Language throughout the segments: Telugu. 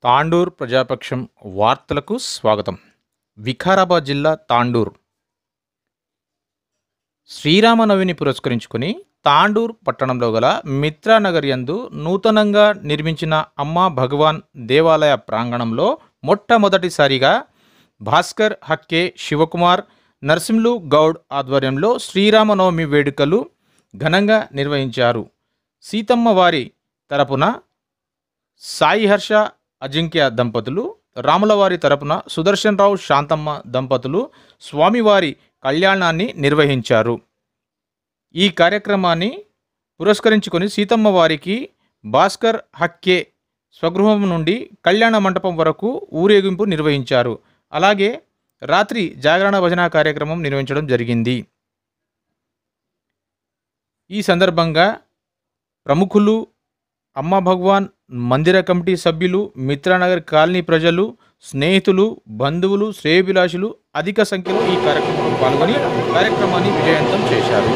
తాండూర్ ప్రజాపక్షం వార్తలకు స్వాగతం. వికారాబాద్ జిల్లా తాండూర్ శ్రీరామనవమిని పురస్కరించుకుని తాండూర్ పట్టణంలో గల మిత్రానగర్ యందు నూతనంగా నిర్మించిన అమ్మా భగవాన్ దేవాలయ ప్రాంగణంలో మొట్టమొదటిసారిగా భాస్కర్ హక్కే శివకుమార్ నర్సింలు గౌడ్ ఆధ్వర్యంలో శ్రీరామనవమి వేడుకలు ఘనంగా నిర్వహించారు. సీతమ్మ వారి తరపున సాయి హర్ష అజింక్య దంపతులు, రాములవారి తరపున సుదర్శన్ రావు శాంతమ్మ దంపతులు స్వామివారి కళ్యాణాన్ని నిర్వహించారు. ఈ కార్యక్రమాన్ని పురస్కరించుకొని సీతమ్మ వారికి భాస్కర్ హక్కే స్వగృహం నుండి కళ్యాణ మంటపం వరకు ఊరేగింపు నిర్వహించారు. అలాగే రాత్రి జాగరణ భజన కార్యక్రమం నిర్వహించడం జరిగింది. ఈ సందర్భంగా ప్రముఖులు, అమ్మా భగవాన్ మందిర కమిటీ సభ్యులు, మిత్రానగర్ కాలనీ ప్రజలు, స్నేహితులు, బంధువులు, శ్రేయోభిలాషులు అధిక సంఖ్యలో ఈ కార్యక్రమంలో పాల్గొని కార్యక్రమాన్ని విజయవంతం చేశారు.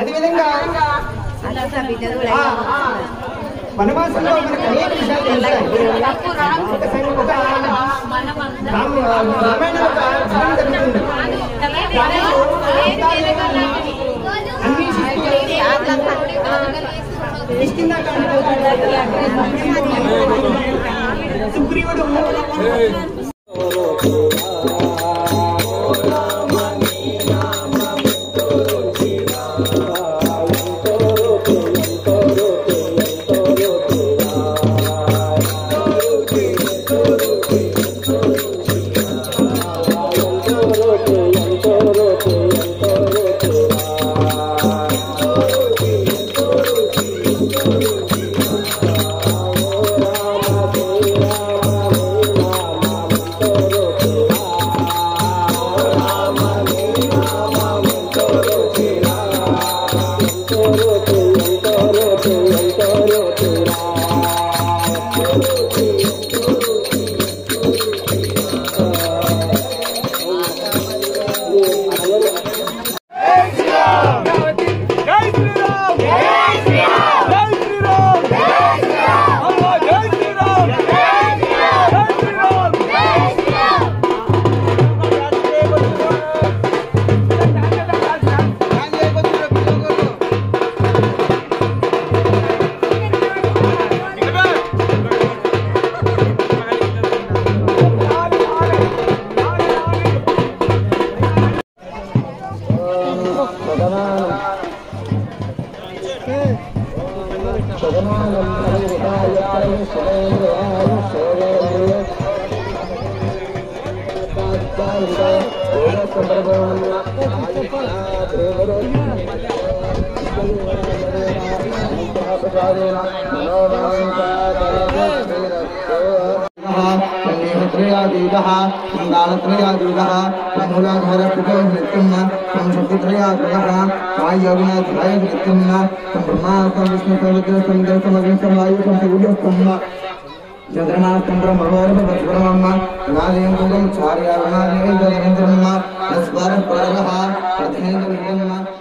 అదేవిధంగా వనవాసంలో మనకు అనేక విషయాలు తెలుస్తాయి. సుగ్రీవుడు చంద్రమా